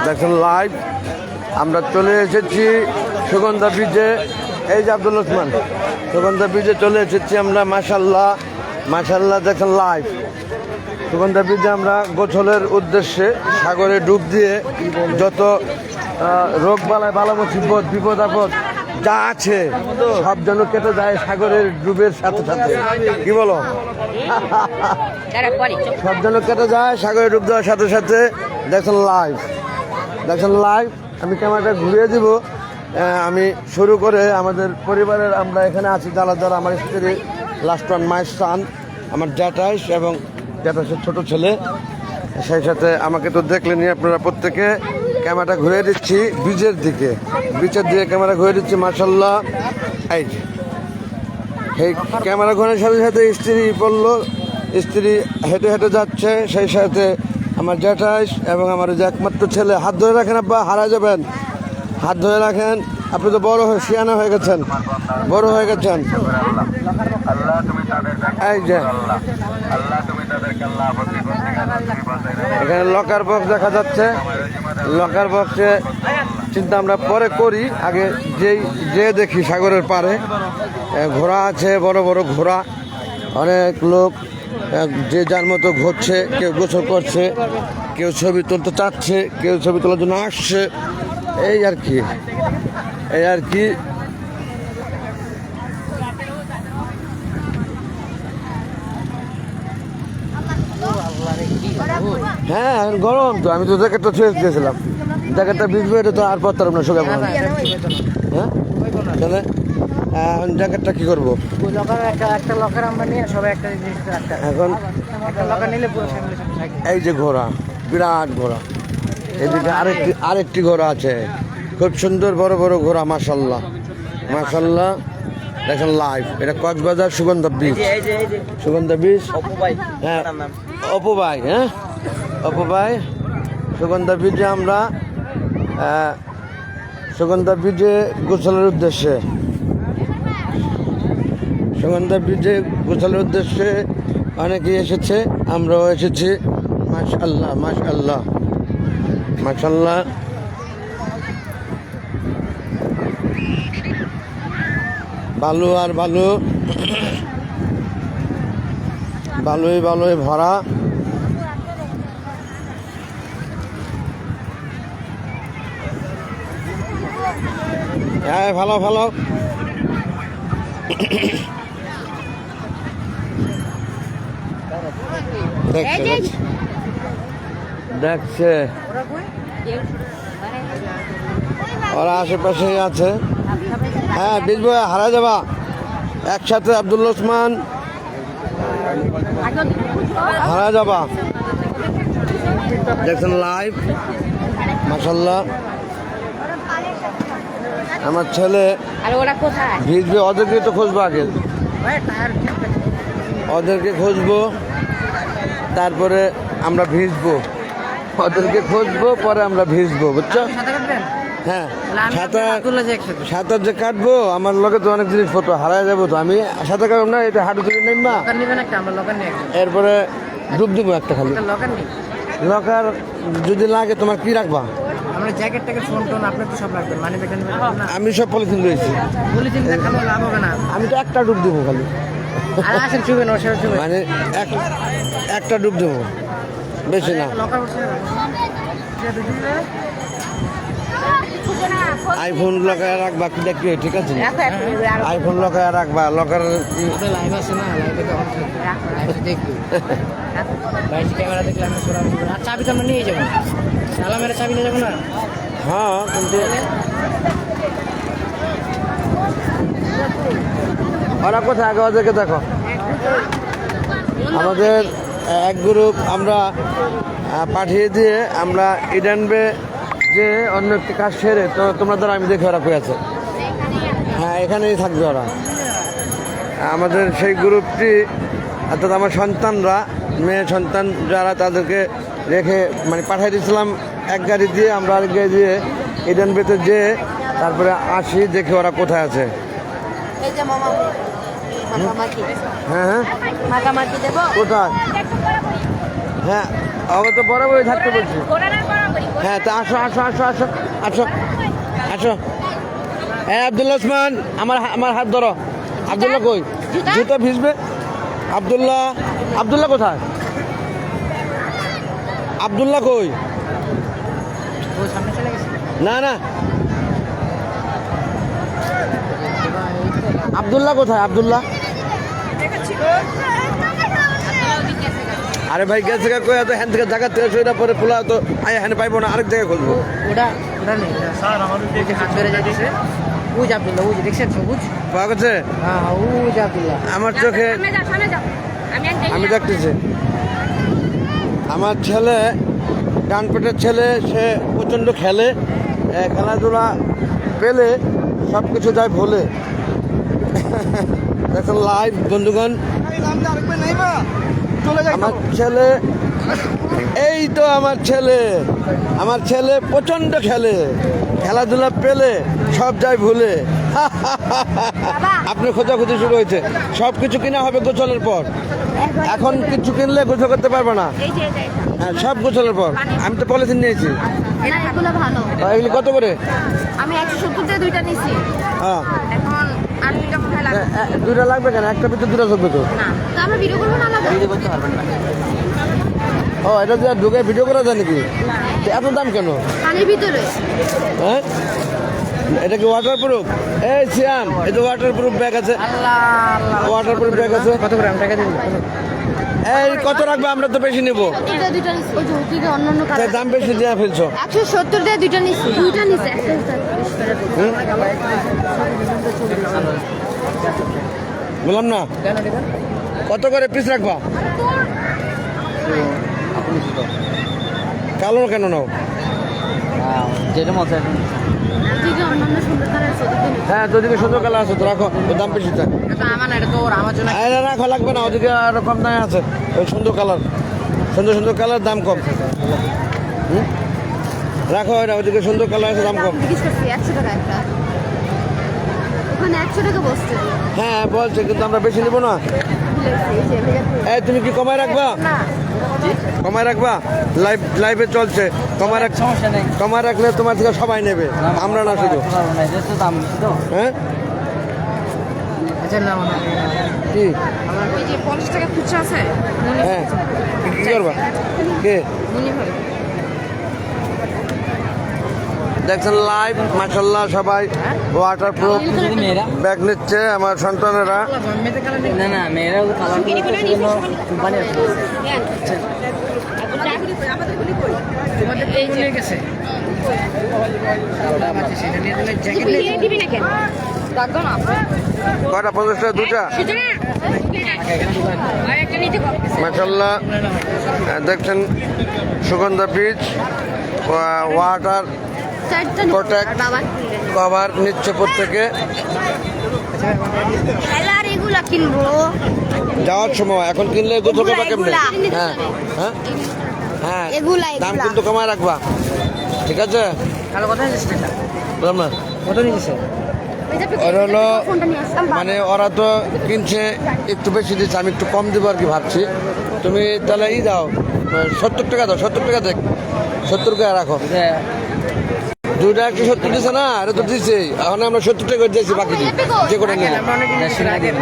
দেখেন লাইভ আমরা চলে এসেছি সুগন্ধা ব্রিজে। এই যে আব্দুল ওসমান, সুগন্ধা ব্রিজে চলে এসেছি আমরা। মাশাল্লাহ মাশাল্লাহ, দেখেন লাইভ সুগন্ধা ব্রিজে আমরা গোসলের উদ্দেশ্যে সাগরে ডুব দিয়ে যত রোগ বালায় বালা মুসিবত বিপদ আপদ যা আছে সব যেন কেটে যায় সাগরের ডুবের সাথে সাথে। কি বলো? সব যেন কেটে যায় সাগরে ডুব দেওয়ার সাথে সাথে। দেখেন লাইভ, দেখেন লাইভ। আমি ক্যামেরাটা ঘুরিয়ে দিব। আমি শুরু করে আমাদের পরিবারের আমরা এখানে আছি যারা যারা আমার স্ত্রী, লাস্ট ওয়ান মায়ের সান, আমার জ্যাঠাইশ এবং জ্যাঠাইশের ছোটো ছেলে, সেই সাথে আমাকে তো দেখলেনি আপনারা প্রত্যেকে। ক্যামেরাটা ঘুরিয়ে দিচ্ছি ব্রিজের দিকে, ব্রিজের দিকে ক্যামেরা ঘুরিয়ে দিচ্ছি। মাশাল্লাহ, এই এই ক্যামেরা ঘোরানোর সাথে সাথে স্ত্রী পড়লো, স্ত্রী হেঁটে হেঁটে যাচ্ছে, সেই সাথে আমার জ্যাঠাইশ এবং আমার যে একমাত্র ছেলে। হাত ধরে রাখেন আব্বা, হারা যাবেন, হাত ধরে রাখেন। আপনি তো বড় হয়ে শিয়ানা হয়ে গেছেন, বড় হয়ে গেছেন। এই যে এখানে লকার বক্স দেখা যাচ্ছে। লকার বক্সে চিন্তা আমরা পরে করি, আগে যে দেখি সাগরের পাড়ে ঘোড়া আছে, বড় বড় ঘোড়া। অনেক লোক যে যার মতো ঘুরছে, কেউ গোসল করছে, কেউ ছবি তুলতে চাচ্ছে, কেউ ছবি তোলার জন্য আসছে। এই আর কি, এই আর কি। হ্যাঁ গরম তো, আমি তো জ্যাকেটটা ছুঁয়ে দিয়েছিলাম। জ্যাকেটটা ভিজবে, এটা তো আর পড়তাম না শুকাবো। হ্যাঁ তাহলে জ্যাকেটটা কি করবো এখন? এই যে ঘোড়া, বিরাট ঘোড়া। এদিকে আরেকটি ঘোড়া আছে, খুব সুন্দর বড় বড় ঘোড়া। মাশাল্লাহ মাশাল্লাহ, দেখেন লাইভ। এটা কক্সবাজার সুগন্ধা ব্রিজ, সুগন্ধা ব্রিজ। হ্যাঁ অপু ভাই, হ্যাঁ অপু ভাই। সুগন্ধা ব্রিজে আমরা সুগন্ধা ব্রিজে গোসলের উদ্দেশ্যে, সুগন্ধা ব্রিজে গোসলের উদ্দেশ্যে অনেকেই এসেছে, আমরাও এসেছি। মাশাল্লাহ মাশাল্লাহ মাশাল্লাহ। বালু আর বালু, বালুই বালুই ভরা। হ্যাঁ ভালো ভালো। দেখছে ওরা আশেপাশেই আছে। হ্যাঁ বীজ বয় হারা যাবা একসাথে। আব্দুল ওসমান হারা যাবা। দেখছেন লাইভ মাশাল্লাহ। আমার ছেলে ভিজবে, ওদেরকে তো খুঁজবো আগে, ওদেরকে খুঁজবো, তারপরে আমরা ভিজবো। ওদেরকে খুঁজবো, পরে আমরা ভিজবো, বুঝছো? হ্যাঁ সাঁতার যে কাটবো, আমার লোকে তো অনেক জিনিসপত্র হারাই যাবো। তো আমি সাঁতার কাটবো না, এটা হাঁটু থেকে নেই মা। এরপরে ডুব দিব একটা খালি। লকার যদি লাগে তোমার কি রাখবা? আমি সব পলিথিন রয়েছি, আমি তো একটা ডুব দেবো খালি। মানে একটা ডুব দেবো, বেশি না। আইফোন লকায় রাখবা, কি দেখবে? ঠিক আছে, আইফোন লকায় রাখবা। লকার চাবি তো আমরা নিয়ে যাবো, সালামের চাবি নিয়ে যাবো না। হ্যাঁ কিন্তু ওরা কোথায়, আগে ওদেরকে দেখো। আমাদের এক গ্রুপ আমরা পাঠিয়ে দিয়ে আমরা ইডেনবে যে অন্য একটি কাজ সেরে, তো তোমরা দ্বারা আমি দেখে ওরা করেছে। হ্যাঁ এখানেই থাকবে ওরা। আমাদের সেই গ্রুপটি, অর্থাৎ আমার সন্তানরা, মেয়ে সন্তান যারা, তাদেরকে রেখে মানে পাঠিয়ে দিয়েছিলাম এক গাড়ি দিয়ে। আমরা আরেক গাড়ি দিয়ে ইডেনবেতে যেয়ে তারপরে আসি, দেখি ওরা কোথায় আছে। হ্যাঁ হ্যাঁ কোথায়? হ্যাঁ আমি তো বরাবরই থাকতে বলছি। হ্যাঁ তা আসো আসো আসো আসো আসো আসো হ্যাঁ আব্দুল্লাহ ওসমান আমার হাত ধরো আব্দুল্লাহ কই জুতো ভিজবে আব্দুল্লাহ আব্দুল্লাহ কোথায় আব্দুল্লাহ কই ও সামনে চলে গেছে না না আব্দুল্লাহ কোথায় আব্দুল্লাহ আরে ভাই গেছে কই এত হ্যান থেকে জায়গা থেকে সেটা পরে খোলা তো আয় হ্যান পাইবো না আরেক জায়গায় খুলবো ওটা ওটা নেই স্যার আমাদের যে হাত ধরে যাইতেছে উজ আব্দুল্লাহ উজ দেখছেন সবুজ পাওয়া গেছে হ্যাঁ উজ আব্দুল্লাহ আমার চোখে আমি দেখতেছি আমার ছেলে ডান পেটের ছেলে সে প্রচণ্ড খেলে খেলাধুলা পেলে সব কিছু যায় ভোলে দেখেন লাইভ বন্ধুগণ আমার ছেলে এই তো আমার ছেলে প্রচণ্ড খেলে খেলাধুলা পেলে সব যায় ভুলে আপনার খোঁজাখুঁজি শুরু হয়েছে সব কিছু কিনা হবে গোছলের পর এখন কিছু কিনলে গোছল করতে পারবো না হ্যাঁ সব গোছলের পর আমি তো পলিথিন নিয়েছি এগুলো ভালো এগুলি কত করে আমি 170 দিয়ে দুইটা নিছি হ্যাঁ এখন আর দুইটা কোথায় লাগবে দুইটা লাগবে কেন একটা ভিতরে দুটো থাকবে তো না তো আমরা ভিডিও করবো না আলাদা ভিডিও করতে পারবেন না ও এটা দিয়ে ঢুকে ভিডিও করা যায় নাকি তো এত দাম কেন পানির ভিতরে হ্যাঁ এটা কি ওয়াটার প্রুফ এই সিয়াম এই তো ওয়াটার প্রুফ ব্যাগ আছে আল্লাহ আল্লাহ ওয়াটার প্রুফ ব্যাগ আছে কত করে আমি টাকা দিন এই কত রাখবে আমরা তো বেশি নেবো 70 দিয়ে দুইটা নিছি ওই যে ওদিকে অন্যান্য তাই কালার দাম বেশি দিয়ে ফেলছো 170 দিয়ে দুইটা নিছি দুইটা নিছি হুম? বললাম না কেন দেবেন কত করে পিস রাখবা কালো কেন নাও যেটা মতো ওদিকে অন্যান্য সুন্দর কালার আছে ওদিকে নিছি হ্যাঁ তোদিকে সুন্দর কালার আছে তো রাখো ওর দাম বেশি চাই এটা আমার না এটা তো ওর আমার জন্য এটা রাখা লাগবে না ওদিকে আরো কম দামে আছে ওই সুন্দর কালার সুন্দর কালার দাম কম হুম? রাখো এটা ওদিকে সুন্দর কালার আছে দাম কম জিজ্ঞেস করছি 100 টাকা একটা ওখানে 100 টাকা বসছে হ্যাঁ বলছে কিন্তু আমরা বেশি নিব না এই যে মিরাপুর এই তুমি কি কমায় রাখবা না কমায় রাখবা লাইভে চলছে কমায় রাখ সমস্যা নেই কমায় রাখলে তোমার থেকে সবাই নেবে আমরা না শুধু তো দাম তো হ্যাঁ আচ্ছা না কি ওই যে 50 টাকা খুচরা আছে হ্যাঁ কি করবা কে মনে হয় দেখছেন লাইভ মাশাল্লাহ সবাই ওয়াটার প্রুফ মেয়েরা ব্যাগ নিচ্ছে আমার সন্তানেরা না না মেয়েরা কালার কোম্পানি আছে তোমাদের তো ভুলে গেছে কয়টা 50টা দুটা মাশাল্লাহ দেখছেন সুগন্ধা বীজ ওয়াটার প্রোটেক্ট কভার নিচ্ছে প্রত্যেকে খেলার এগুলা কিনবো যাওয়ার সময় এখন কিনলে গোছল করবা কেমনে এগুলা। হ্যাঁ হ্যাঁ হ্যাঁ এগুলা, দাম এগুলা। কিন্তু কমায় রাখবা ঠিক আছে কালো কথা নিচ্ছে বুঝলাম না কত নিচ্ছে ওর হলো মানে ওরা তো কিনছে একটু বেশি দিচ্ছে আমি একটু কম দেবো আর কি ভাবছি তুমি তাহলে দাও 70 টাকা দাও 70 টাকা দেখ 70 টাকা রাখো দুইটা 170 দিছে না এটা তো দিছে এখন আমরা 70 টাকা করে দিয়েছি বাকি দিই যে করে নিয়ে 150 টাকা দিয়ে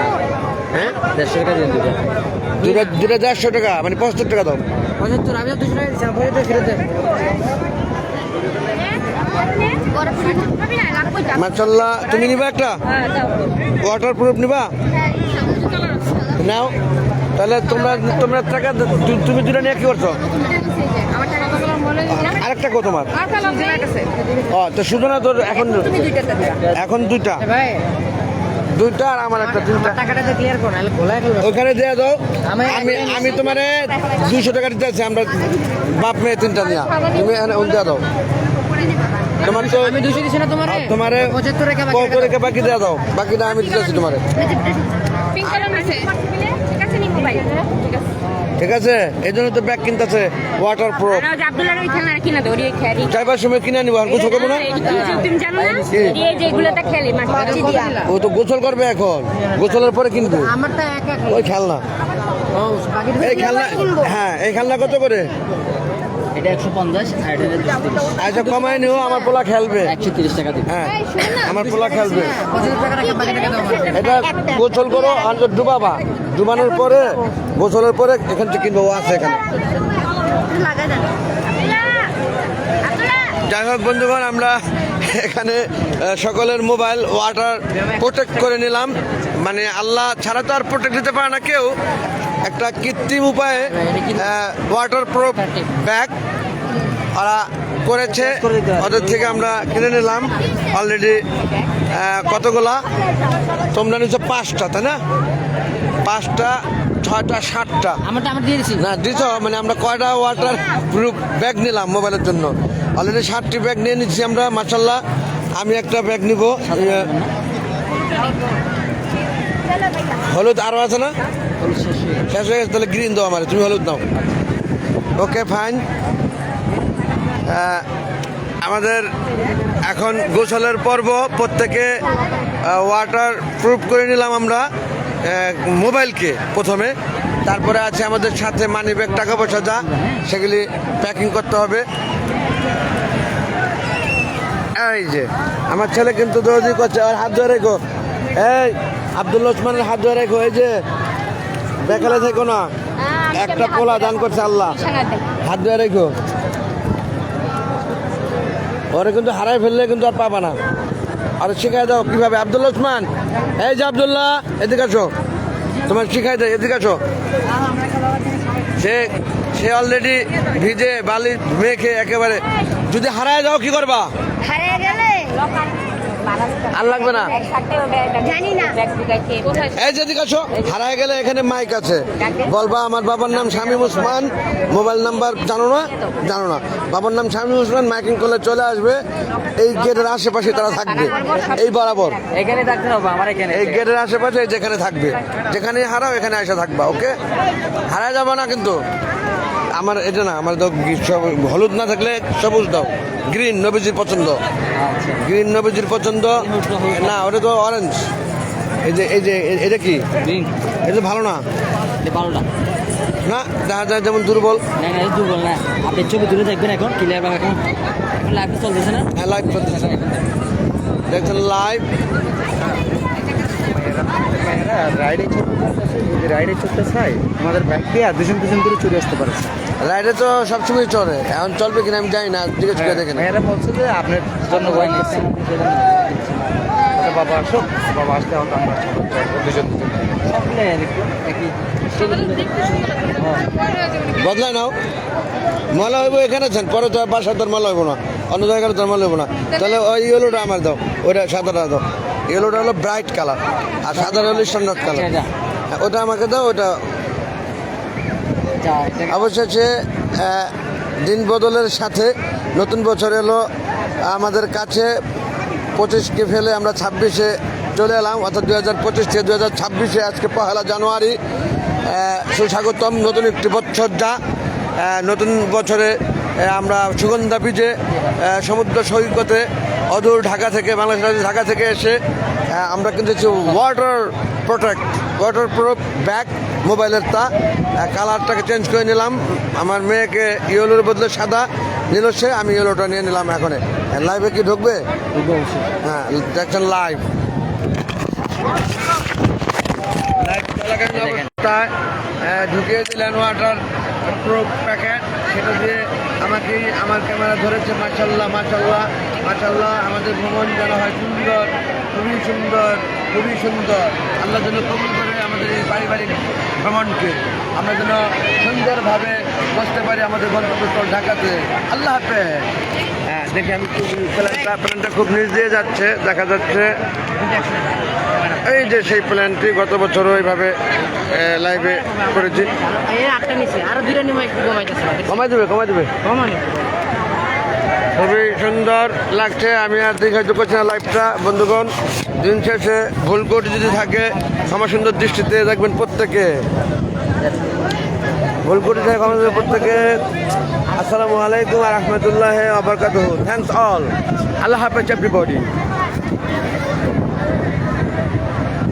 হ্যাঁ 150 টাকা দিয়ে দুইটা 150 টাকা মানে 75 টাকা দাও 75 আমি 200 টাকা দিচ্ছি আমি ফেরত দেন মাশাল্লাহ তুমি নিবা একটা ওয়াটার প্রুফ নিবা নাও তাহলে তোমরা টাকা তুমি দুটো নিয়ে কি করছো আরেকটা কো তোমার ও তো শুধু না তোর এখন দুইটা ভাই দুইটা আর আমার একটা তিনটা টাকাটা তো ক্লিয়ার করো নাহলে খোলা করবে ওখানে দিয়ে দাও আমি আমি তোমারে 200 টাকা দিতে আছি আমরা বাপ মেয়ে তিনটা নিয়ে তুমি এখানে দিয়ে দাও তোমার তো আমি 200 দিছি না তোমারে তোমারে 75 টাকা বাকি কত টাকা বাকি দিয়ে দাও বাকিটা আমি দিতে আছি তোমারে ঠিক আছে এই জন্য তো ব্যাগ কিনতেছে ওয়াটার প্রুফ আব্দুল্লাহর ওই খেলনা কিনা দে ওরি খেলি চাইবার সময় কিনে নিবো আর গোসল করবো না তুমি জানো না কি? এই যেগুলোতে খেলি মাছি দিয়া ও তো গোসল করবে এখন গোসলের পরে কিনবো আমারটা এক এক ওই খেলনা ও বাকি এই খেলনা হ্যাঁ এই খেলনা কত করে এটা 150 আর এটা 230 আচ্ছা কমাই নিও, আমার পোলা খেলবে। 130 টাকা দিন। হ্যাঁ আমার পোলা খেলবে। 25 টাকা রাখা বাকি টাকা দাও আমার। এটা গোসল করো আর ডুবাবা, ডুবানোর পরে গোসলের পরে এখান থেকে কিনবো, ও আছে এখানে। লাগাই দেন। যাই হোক বন্ধুগণ, আমরা এখানে সকলের মোবাইল ওয়াটার প্রোটেক্ট করে নিলাম। মানে আল্লাহ ছাড়া তো আর প্রোটেক্ট দিতে পারে না কেউ। একটা কৃত্রিম উপায়ে ওয়াটার প্রুফ ব্যাগ ওরা করেছে, ওদের থেকে আমরা কিনে নিলাম অলরেডি। কতগুলা তোমরা নিচ্ছ? 5টা, তাই না? 5টা, 6টা, 7টা আমারটা আমরা দিয়ে দিছি। না দিছ, মানে আমরা কয়টা ওয়াটার প্রুফ ব্যাগ নিলাম মোবাইলের জন্য? অলরেডি 7টি ব্যাগ নিয়ে নিচ্ছি আমরা, মাশাল্লাহ। আমি একটা ব্যাগ নিব। হলুদ আরও আছে না? শেষ হয়ে গেছে, তাহলে গ্রিন দাও আমার, তুমি হলুদ দাও। Okay fine. আমাদের এখন গোসলের পর্ব, প্রত্যেকে ওয়াটার প্রুফ করে নিলাম আমরা মোবাইলকে প্রথমে। তারপরে আছে আমাদের সাথে মানি ব্যাগ, টাকা পয়সা যা, সেগুলি প্যাকিং করতে হবে। এই যে আমার ছেলে কিন্তু দৌড়ি করছে, আর হাত ধরে রেখো। এই আব্দুল ওসমানের হাত ধরে রেখো। এই যে বেকালে থেকো না, একটা পোলা দান করছে আল্লাহ, হাত ধরে রেখো। ওরে কিন্তু হারাই ফেললে কিন্তু আর পাবা না। আর শিখাই দাও কিভাবে। আব্দুল ওসমান, এই যে আব্দুল্লাহ, এদিকে আসো, তোমার শিখাই দেয়, এদিকে আসো। সে অলরেডি ভিজে বালি মেখে একেবারে। যদি হারায় যাও কি করবা? হারিয়ে গেলে আর লাগবে না, জানি না। এই যে এদিকে আসো। হারায় গেলে এখানে মাইক আছে, বলবা আমার বাবার নাম শামীম ওসমান, মোবাইল নাম্বার জানো না? জানো না? বাবার নাম শামীম ওসমান, মাইকিং করলে চলে আসবে। এই গেটের আশেপাশে তারা থাকবে, এই বরাবর এখানে থাকতে হবে আমার এখানে। এই গেটের আশেপাশে যেখানে থাকবে, যেখানে হারাও এখানে এসে থাকবা। ওকে, হারায় যাবে না কিন্তু। আমার এটা না, আমার তো হলুদ না থাকলে সবুজ দাও, গ্রিন নবীজির পছন্দ, গ্রিন নবীজির পছন্দ না, ওটা তো অরেঞ্জ। এই যে এটা কি? গ্রিন। এটা ভালো না, এটা ভালোটা না দেখা যায় যেমন দুর্বল। না না, এটা দুর্বল না। আপনি ছবি তুলে দেখবেন এখন ক্লিয়ার ভাবে। এখন লাইভ চলতেছে না? হ্যাঁ লাইভ চলতেছে, দেখছেন লাইভ। রাইডে যদি রাইডে চলতে চাই, আমাদের ব্যাগ দিয়ে দুজন দুজন করে চলে আসতে পারে। রাইডে তো সবসময় চলে, এখন চলবে কিনা আমি জানি না, জিজ্ঞেস করে দেখেন। ভাইয়ারা বলছে যে আপনার জন্য ওয়াইন করছে। বাবা আসো, বাবা আসলে হয়তো আমরা দুজন দুজন। বদলায় নাও, মলা হইব এখানে আছেন, পরে তো বাসায় তোর মলা হইব না, অন্য জায়গায় তোর মলা হইব না। তাহলে ওই ইয়েলোটা আমার দাও, ওইটা সাদাটা দাও। ইয়েলোটা হলো ব্রাইট কালার, আর সাদাটা হলো স্ট্যান্ডার্ড কালার। ওটা আমাকে দাও, ওটা। অবশেষে দিন বদলের সাথে নতুন বছর এলো আমাদের কাছে। 25কে ফেলে আমরা 26-এ চলে এলাম, অর্থাৎ 2025 থেকে 2026-এ আজকে 1 জানুয়ারি। সুস্বাগতম নতুন একটি বছর যা। নতুন বছরে আমরা সুগন্ধা বিচে সমুদ্র সৈকতে অদূর ঢাকা থেকে, বাংলাদেশ ঢাকা থেকে এসে আমরা কিন্তু ওয়াটার প্রুফ ব্যাগ মোবাইলের। কালারটাকে চেঞ্জ করে নিলাম। আমার মেয়েকে ইয়েলোর বদলে সাদা নিল সে, আমি ইয়েলোটা নিয়ে নিলাম। এখন লাইভে কি ঢুকবে? হ্যাঁ দেখছেন লাইভ। অবস্থায় ঢুকিয়ে দিলেন ওয়াটার প্রুফ প্যাকেট, সেটা দিয়ে আমাকে আমার ক্যামেরা ধরেছে। মাশাল্লাহ মাশাল্লাহ মাশাল্লাহ, আমাদের ভ্রমণ যেন হয় সুন্দর, খুবই সুন্দর, খুবই সুন্দর। আল্লাহ যেন কবুল করে আমাদের এই পারিবারিক ভ্রমণকে, আমরা যেন সুন্দরভাবে বসতে পারি আমাদের গন্তব্যস্থল ঢাকাতে। আল্লাহ হাফেজ। হ্যাঁ দেখি আমি প্ল্যানটা খুব নিচ দিয়ে যাচ্ছে, দেখা যাচ্ছে। এই যে সেই প্ল্যানটি গত বছরও এইভাবে লাইভে করেছি। কমাই দেবে খুবই সুন্দর লাগছে। আমি আর দীর্ঘায়িত করছি না লাইভটা। বন্ধুগণ, দিন শেষে ভুল কোটি যদি থাকে ক্ষমা সুন্দর দৃষ্টিতে দেখবেন প্রত্যেকে, ভুল কোটি থেকে ক্ষমা সুন্দর প্রত্যেকে। আসসালামু আলাইকুম ওয়া রাহমাতুল্লাহি ওয়া বারাকাতুহু। Thanks all. আল্লাহ হাফেজ এভরিবডি।